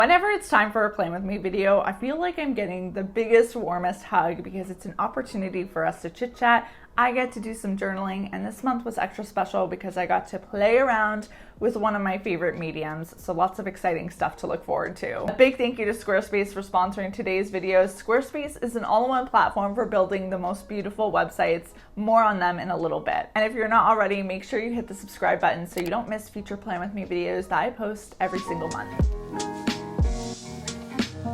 Whenever it's time for a Plan With Me video, I feel like I'm getting the biggest, warmest hug because it's an opportunity for us to chit chat. I get to do some journaling, and this month was extra special because I got to play around with one of my favorite mediums, so lots of exciting stuff to look forward to. A big thank you to Squarespace for sponsoring today's videos. Squarespace is an all-in-one platform for building the most beautiful websites. More on them in a little bit. And if you're not already, make sure you hit the subscribe button so you don't miss future Plan With Me videos that I post every single month.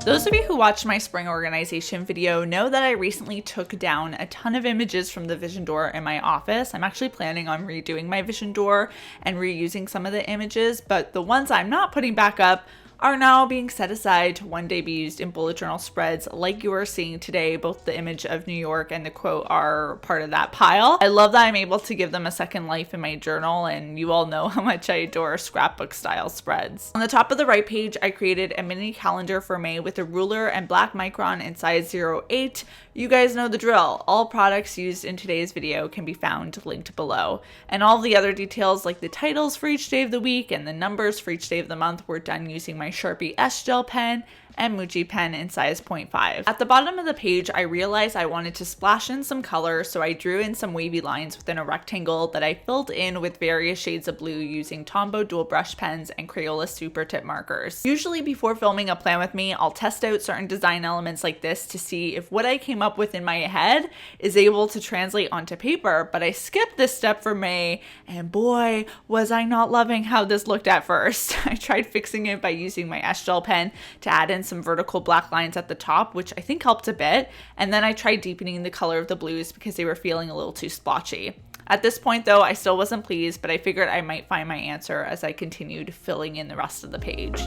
Those of you who watched my spring organization video know that I recently took down a ton of images from the vision door in my office. I'm actually planning on redoing my vision door and reusing some of the images, but the ones I'm not putting back up are now being set aside to one day be used in bullet journal spreads like you are seeing today. Both the image of New York and the quote are part of that pile. I love that I'm able to give them a second life in my journal, and you all know how much I adore scrapbook style spreads. On the top of the right page, I created a mini calendar for May with a ruler and black micron in size 08. You guys know the drill. All products used in today's video can be found linked below. And all the other details like the titles for each day of the week and the numbers for each day of the month were done using my Sharpie S Gel pen and Muji pen in size 0.5. At the bottom of the page, I realized I wanted to splash in some color, so I drew in some wavy lines within a rectangle that I filled in with various shades of blue using Tombow dual brush pens and Crayola super tip markers. Usually before filming a Plan With Me, I'll test out certain design elements like this to see if what I came up with in my head is able to translate onto paper, but I skipped this step for May, and boy, was I not loving how this looked at first. I tried fixing it by using my S Gel pen to add in some vertical black lines at the top, which I think helped a bit, and then I tried deepening the color of the blues because they were feeling a little too splotchy. At this point though, I still wasn't pleased, but I figured I might find my answer as I continued filling in the rest of the page.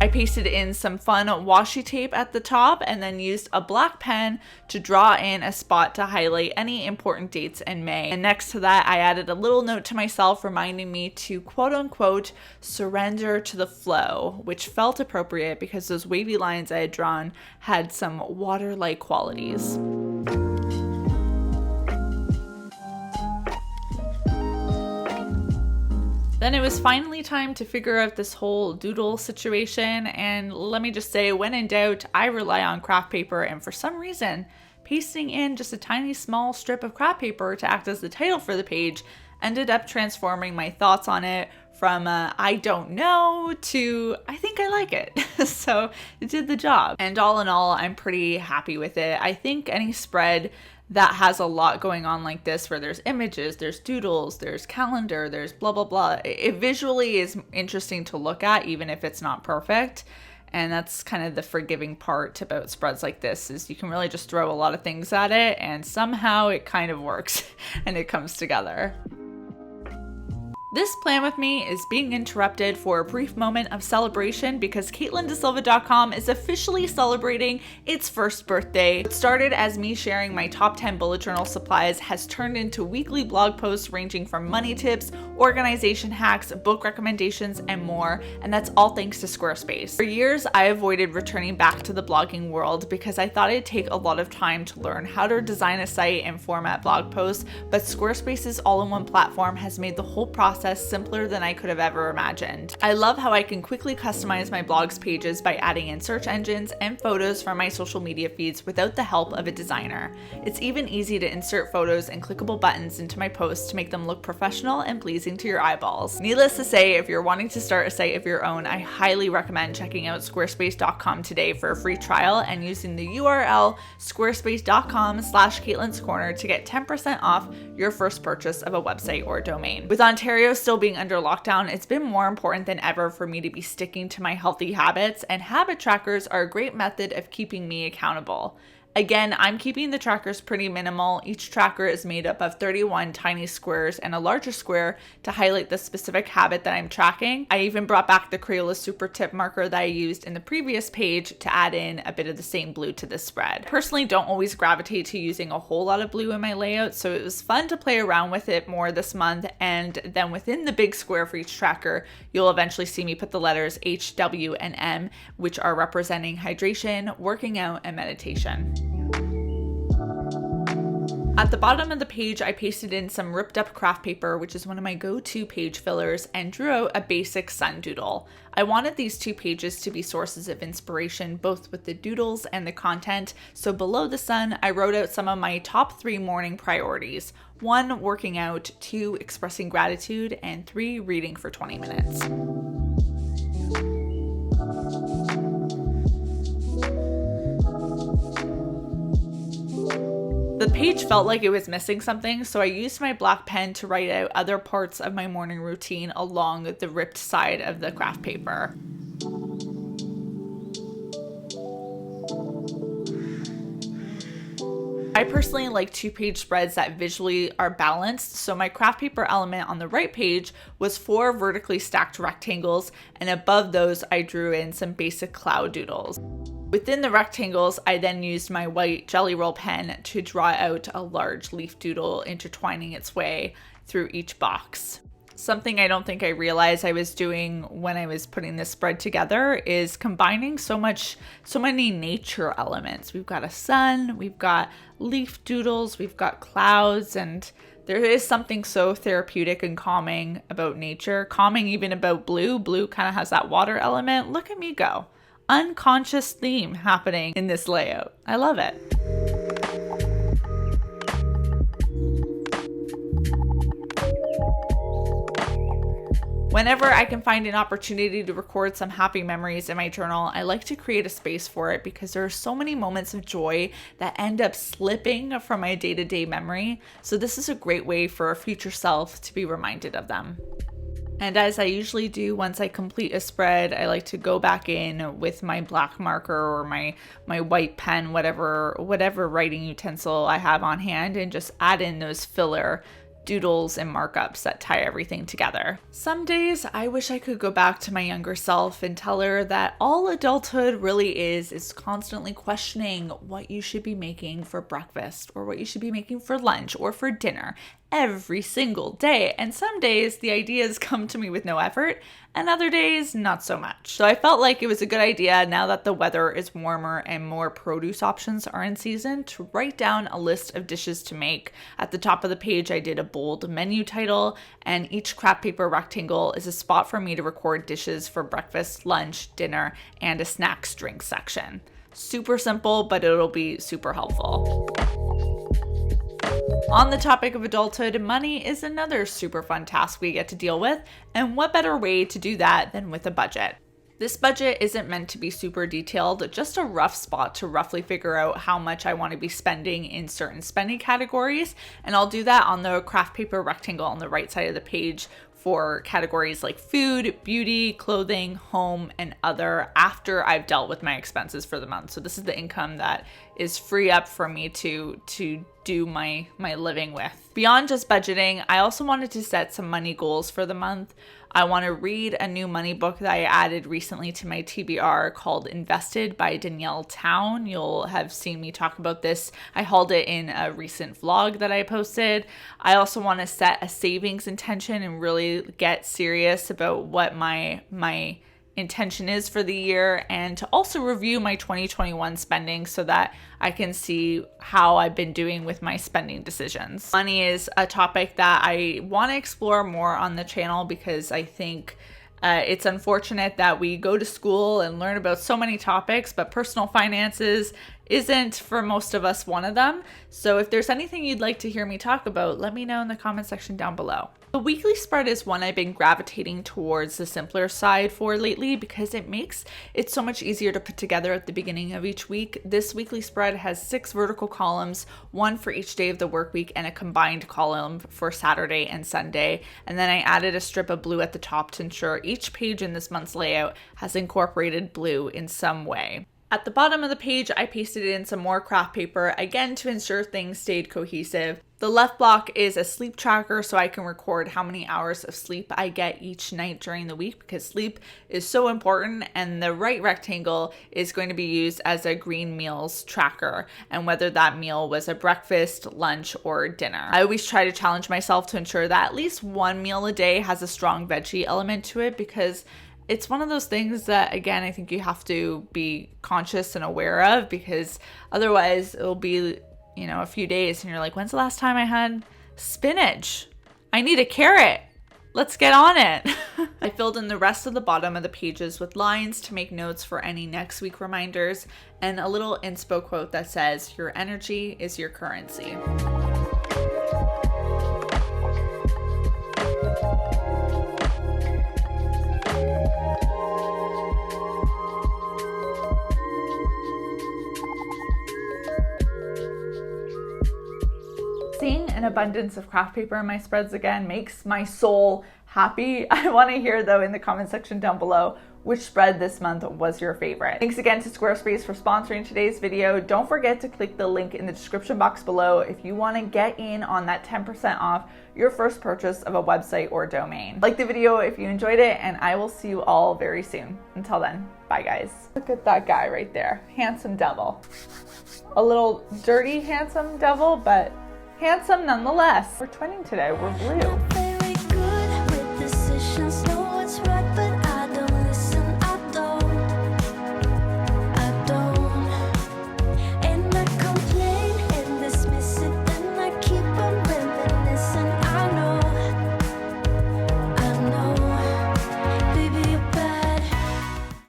I pasted in some fun washi tape at the top and then used a black pen to draw in a spot to highlight any important dates in May. And next to that, I added a little note to myself reminding me to quote unquote surrender to the flow, which felt appropriate because those wavy lines I had drawn had some water-like qualities. Then it was finally time to figure out this whole doodle situation, and let me just say, when in doubt, I rely on craft paper, and for some reason, pasting in just a tiny small strip of craft paper to act as the title for the page ended up transforming my thoughts on it from I don't know to I think I like it. So it did the job. And all in all, I'm pretty happy with it. I think any spread that has a lot going on like this, where there's images, there's doodles, there's calendar, there's blah, blah, blah. It visually is interesting to look at, even if it's not perfect. And that's kind of the forgiving part about spreads like this, is you can really just throw a lot of things at it and somehow it kind of works and it comes together. This Plan With Me is being interrupted for a brief moment of celebration because CaitlinDeSilva.com is officially celebrating its first birthday. What started as me sharing my top 10 bullet journal supplies has turned into weekly blog posts ranging from money tips, organization hacks, book recommendations, and more, and that's all thanks to Squarespace. For years, I avoided returning back to the blogging world because I thought it'd take a lot of time to learn how to design a site and format blog posts, but Squarespace's all-in-one platform has made the whole process simpler than I could have ever imagined. I love how I can quickly customize my blog's pages by adding in search engines and photos from my social media feeds without the help of a designer. It's even easy to insert photos and clickable buttons into my posts to make them look professional and pleasing to your eyeballs. Needless to say, if you're wanting to start a site of your own, I highly recommend checking out squarespace.com today for a free trial and using the URL squarespace.com/Caitlin's Corner to get 10% off your first purchase of a website or domain. With Ontario still being under lockdown, it's been more important than ever for me to be sticking to my healthy habits, and habit trackers are a great method of keeping me accountable. Again, I'm keeping the trackers pretty minimal. Each tracker is made up of 31 tiny squares and a larger square to highlight the specific habit that I'm tracking. I even brought back the Crayola super tip marker that I used in the previous page to add in a bit of the same blue to this spread. Personally, don't always gravitate to using a whole lot of blue in my layout, so it was fun to play around with it more this month, and then within the big square for each tracker, you'll eventually see me put the letters H, W, and M, which are representing hydration, working out, and meditation. At the bottom of the page, I pasted in some ripped up craft paper, which is one of my go-to page fillers, and drew out a basic sun doodle. I wanted these 2 pages to be sources of inspiration, both with the doodles and the content. So below the sun, I wrote out some of my top 3 morning priorities. 1, working out, 2, expressing gratitude, and 3, reading for 20 minutes. The page felt like it was missing something, so I used my black pen to write out other parts of my morning routine along the ripped side of the craft paper. I personally like 2-page spreads that visually are balanced, so my craft paper element on the right page was 4 vertically stacked rectangles, and above those I drew in some basic cloud doodles. Within the rectangles, I then used my white Jelly Roll pen to draw out a large leaf doodle intertwining its way through each box. Something I don't think I realized I was doing when I was putting this spread together is combining so many nature elements. We've got a sun, we've got leaf doodles, we've got clouds, and there is something so therapeutic and calming about nature. Calming even about blue. Blue kind of has that water element. Look at me go. Unconscious theme happening in this layout. I love it. Whenever I can find an opportunity to record some happy memories in my journal, I like to create a space for it because there are so many moments of joy that end up slipping from my day-to-day memory. So this is a great way for a future self to be reminded of them. And as I usually do, once I complete a spread, I like to go back in with my black marker or my white pen, whatever writing utensil I have on hand, and just add in those filler doodles and markups that tie everything together. Some days I wish I could go back to my younger self and tell her that all adulthood really is constantly questioning what you should be making for breakfast or what you should be making for lunch or for dinner every single day. And some days the ideas come to me with no effort, and other days not so much. So I felt like it was a good idea, now that the weather is warmer and more produce options are in season, to write down a list of dishes to make. At the top of the page, I did a bold menu title, and each craft paper rectangle is a spot for me to record dishes for breakfast, lunch, dinner, and a snacks drink section. Super simple, but it'll be super helpful. On the topic of adulthood, money is another super fun task we get to deal with, and what better way to do that than with a budget? This budget isn't meant to be super detailed, just a rough spot to roughly figure out how much I want to be spending in certain spending categories, and I'll do that on the craft paper rectangle on the right side of the page for categories like food, beauty, clothing, home, and other after I've dealt with my expenses for the month. So this is the income that is free up for me to do my living with. Beyond just budgeting, I also wanted to set some money goals for the month. I want to read a new money book that I added recently to my TBR called Invested by Danielle Town. You'll have seen me talk about this. I hauled it in a recent vlog that I posted. I also want to set a savings intention and really get serious about what my intention is for the year, and to also review my 2021 spending so that I can see how I've been doing with my spending decisions. Money is a topic that I want to explore more on the channel because I think it's unfortunate that we go to school and learn about so many topics, but personal finances isn't for most of us one of them. So if there's anything you'd like to hear me talk about, let me know in the comment section down below. The weekly spread is one I've been gravitating towards the simpler side for lately because it makes it so much easier to put together at the beginning of each week. This weekly spread has 6 vertical columns, one for each day of the work week and a combined column for Saturday and Sunday. And then I added a strip of blue at the top to ensure each page in this month's layout has incorporated blue in some way. At the bottom of the page, I pasted in some more craft paper, again to ensure things stayed cohesive. The left block is a sleep tracker so I can record how many hours of sleep I get each night during the week because sleep is so important, and the right rectangle is going to be used as a green meals tracker and whether that meal was a breakfast, lunch, or dinner. I always try to challenge myself to ensure that at least one meal a day has a strong veggie element to it because it's one of those things that, again, I think you have to be conscious and aware of because otherwise it'll be, a few days and you're like, when's the last time I had spinach? I need a carrot. Let's get on it. I filled in the rest of the bottom of the pages with lines to make notes for any next week reminders and a little inspo quote that says, your energy is your currency. Seeing an abundance of craft paper in my spreads again makes my soul happy. I want to hear though in the comment section down below which spread this month was your favorite. Thanks again to Squarespace for sponsoring today's video. Don't forget to click the link in the description box below if you want to get in on that 10% off your first purchase of a website or domain. Like the video if you enjoyed it, and I will see you all very soon. Until then, bye guys. Look at that guy right there. Handsome devil. A little dirty handsome devil, but handsome nonetheless. We're twinning today. We're blue.